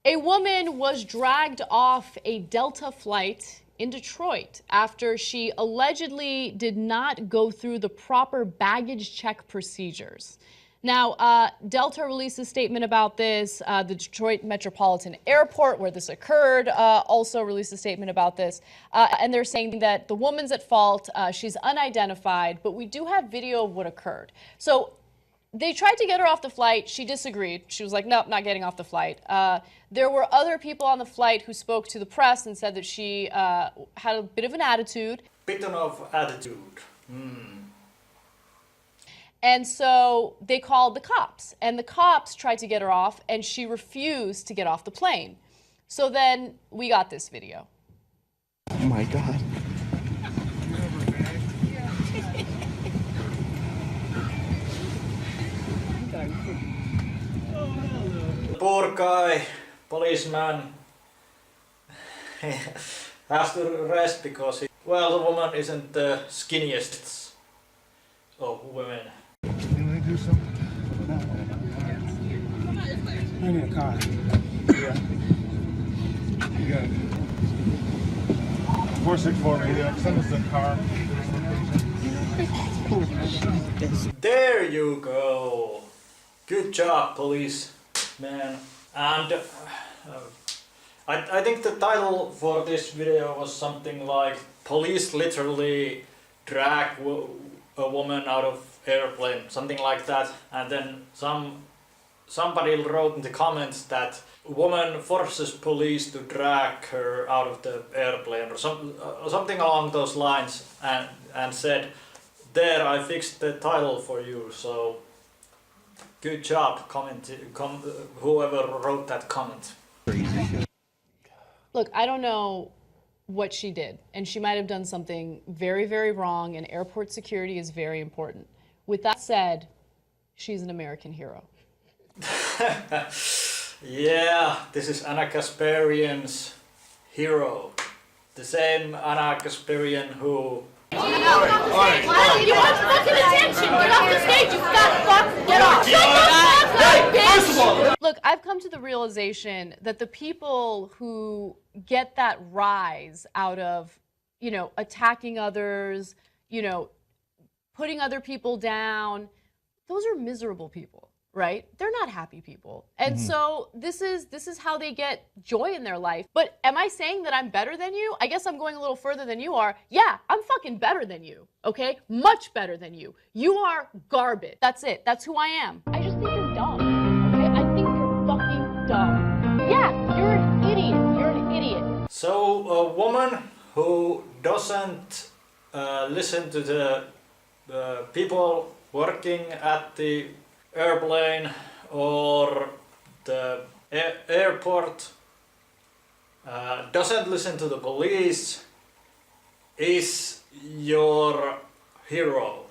A woman was dragged off a Delta flight in Detroit after she allegedly did not go through the proper baggage check procedures. Now, Delta released a statement about this. The Detroit Metropolitan Airport, where this occurred, also released a statement about this. And they're saying that the woman's at fault. She's unidentified, but we do have video of what occurred. So they tried to get her off the flight. She disagreed. She was like, nope, not getting off the flight. There were other people on the flight who spoke to the press and said that she had a bit of an attitude. Bit of attitude. And so they called the cops, and the cops tried to get her off, and she refused to get off the plane. So then we got this video. Oh my God. The poor guy, policeman, has to rest because well, the woman isn't the skinniest of women. You want to do something? No. I need a car. Yeah. You got it. 464, maybe. Send us a car. There you go. Good job, policeman. And I think the title for this video was something like "Police literally drag a woman out of airplane," something like that. And then somebody wrote in the comments that woman forces police to drag her out of the airplane or something along those lines, and said, "There, I fixed the title for you." So good job, whoever wrote that comment. Look, I don't know what she did, and she might have done something very, very wrong, and airport security is very important. With that said, she's an American hero. Yeah, this is Anna Kasparian's hero. The same Anna Kasparian who... You want fucking attention? Get off the stage, you fat fuck! Get off! Shut the fuck up, bitch! Look, I've come to the realization that the people who get that rise out of, you know, attacking others, you know, putting other people down, those are miserable people, right? They're not happy people. And so this is how they get joy in their life. But am I saying that I'm better than you? I guess I'm going a little further than you are. Yeah, I'm fucking better than you, okay? Much better than you. You are garbage. That's it. That's who I am. I just think you're dumb, okay? I think you're fucking dumb. Yeah, you're an idiot. You're an idiot. So a woman who doesn't listen to the people working at the airplane or the airport, doesn't listen to the police, is your hero,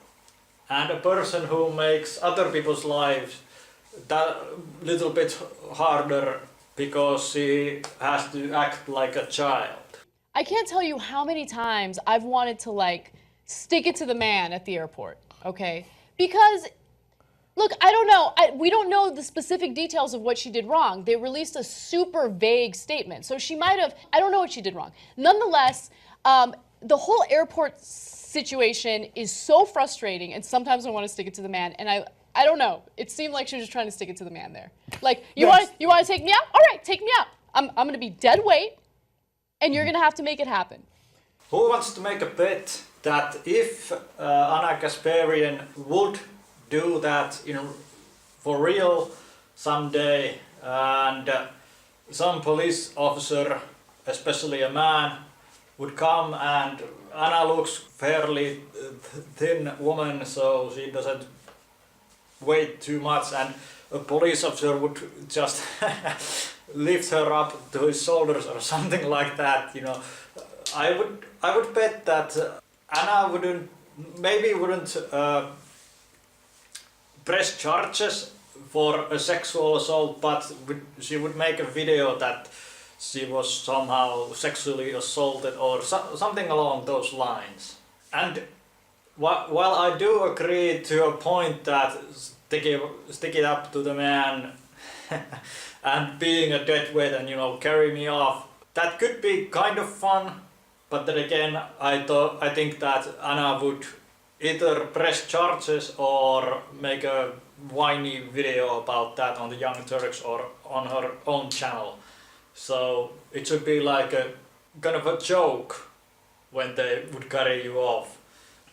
and a person who makes other people's lives that little bit harder because she has to act like a child. I can't tell you how many times I've wanted to, like, stick it to the man at the airport, okay? Because, look, I don't know. We don't know the specific details of what she did wrong. They released a super vague statement. So she might have, I don't know what she did wrong. Nonetheless, the whole airport situation is so frustrating, and sometimes I want to stick it to the man, and I don't know. It seemed like she was just trying to stick it to the man there. Like, you want to take me out? All right, take me out. I'm going to be dead weight, and you're going to have to make it happen. Who wants to make a bet that if Anna Kasparian would do that for real someday, and some police officer, especially a man, would come, and Anna looks fairly thin woman, so she doesn't weigh too much, and a police officer would just lift her up to his shoulders or something like that, you know, I would bet that Anna wouldn't press charges for a sexual assault, but she would make a video that she was somehow sexually assaulted or something along those lines. And while I do agree to a point that stick it up to the man and being a dead weight and, you know, carry me off. That could be kind of fun, but then again, I think that Anna would either press charges or make a whiny video about that on the Young Turks or on her own channel. So it should be like a kind of a joke when they would carry you off.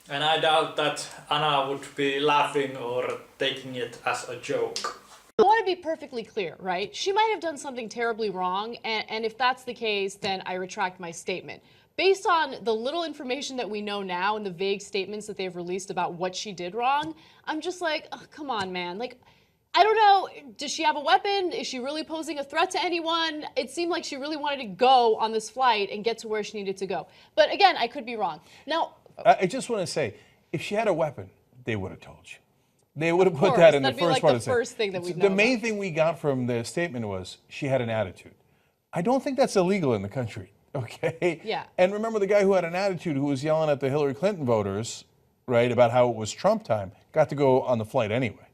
And I doubt that Anna would be laughing or taking it as a joke. I want to be perfectly clear, right? She might have done something terribly wrong, and if that's the case, then I retract my statement. Based on the little information that we know now and the vague statements that they've released about what she did wrong, I'm just like, oh, come on, man. Like, I don't know, does she have a weapon? Is she really posing a threat to anyone? It seemed like she really wanted to go on this flight and get to where she needed to go. But again, I could be wrong. Now, I just want to say, if she had a weapon, they would have told you. They would have put that in the first part. That'd be like the first thing that we know. The main thing we got from the statement was she had an attitude. I don't think that's illegal in the country, okay? Yeah. And remember the guy who had an attitude, who was yelling at the Hillary Clinton voters, right, about how it was Trump time, got to go on the flight anyway.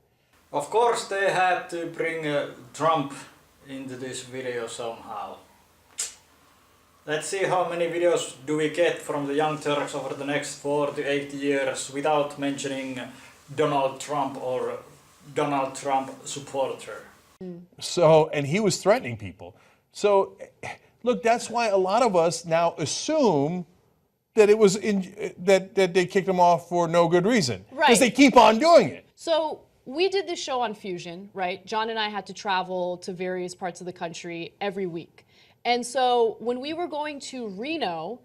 Of course they had to bring Trump into this video somehow. Let's see how many videos do we get from the Young Turks over the next 4 to 8 years without mentioning Donald Trump or Donald Trump supporter. So, and he was threatening people. So, look, that's why a lot of us now assume that it was that they kicked him off for no good reason. Right. Because they keep on doing it. so we did this show on Fusion, right? John and I had to travel to various parts of the country every week. And so when we were going to Reno,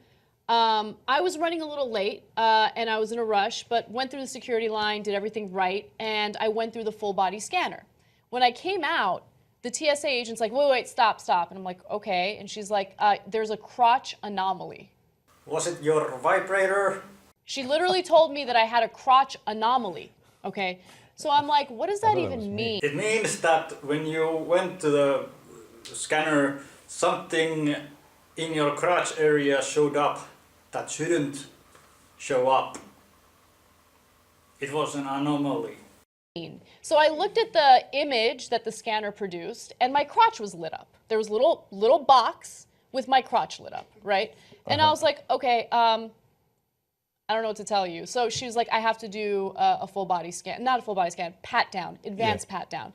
I was running a little late and I was in a rush, but went through the security line, did everything right, and I went through the full body scanner. When I came out, the TSA agent's like, wait, stop. And I'm like, okay. And she's like, there's a crotch anomaly. Was it your vibrator? She literally told me that I had a crotch anomaly, okay? So I'm like, what does that even mean? It means that when you went to the scanner, something in your crotch area showed up that shouldn't show up. It was an anomaly. So I looked at the image that the scanner produced, and my crotch was lit up. There was a little box with my crotch lit up, right? And I was like, okay, I don't know what to tell you. So she was like, I have to do a full body scan, not a full body scan, pat down, advanced pat down.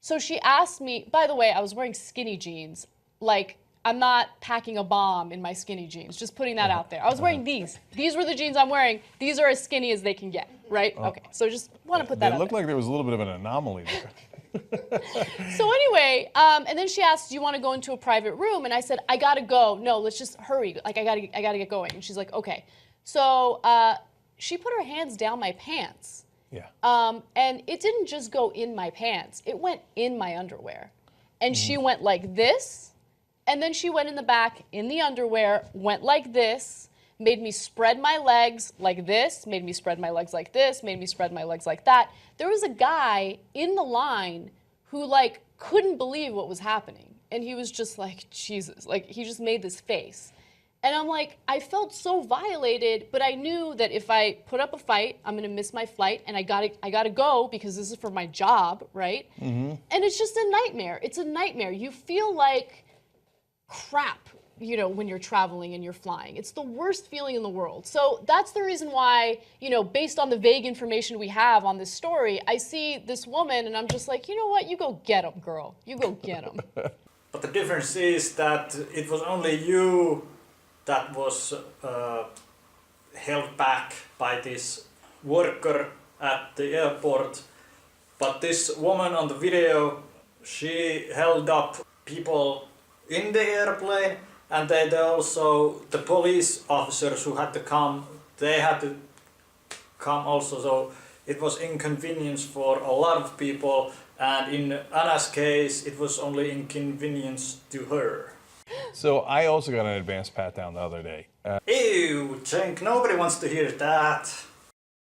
So she asked me, by the way, I was wearing skinny jeans. Like, I'm not packing a bomb in my skinny jeans, just putting that out there. I was wearing these. These were the jeans I'm wearing. These are as skinny as they can get, right? Okay, so just want to put that out there. It looked like there was a little bit of an anomaly there. So anyway, and then she asked, do you want to go into a private room? And I said, I gotta go. No, let's just hurry. Like, I gotta get going. And she's like, okay. So she put her hands down my pants. Yeah. And it didn't just go in my pants. It went in my underwear. And she went like this, and then she went in the back in the underwear, went like this, made me spread my legs like this, made me spread my legs like this, made me spread my legs like that. There was a guy in the line who like couldn't believe what was happening. And he was just like, Jesus, like he just made this face. And I'm like, I felt so violated, but I knew that if I put up a fight, I'm gonna miss my flight, and I gotta go because this is for my job, right? And it's just a nightmare. It's a nightmare. You feel like crap, you know, when you're traveling and you're flying. It's the worst feeling in the world. So that's the reason why, you know, based on the vague information we have on this story, I see this woman and I'm just like, you know what? You go get him, girl. You go get him. But the difference is that it was only you that was held back by this worker at the airport. But this woman on the video, she held up people in the airplane, and then also the police officers who had to come, they had to come also. So it was inconvenience for a lot of people, and in Anna's case, it was only inconvenience to her. So I also got an advanced pat down the other day. Ew, Cenk, nobody wants to hear that.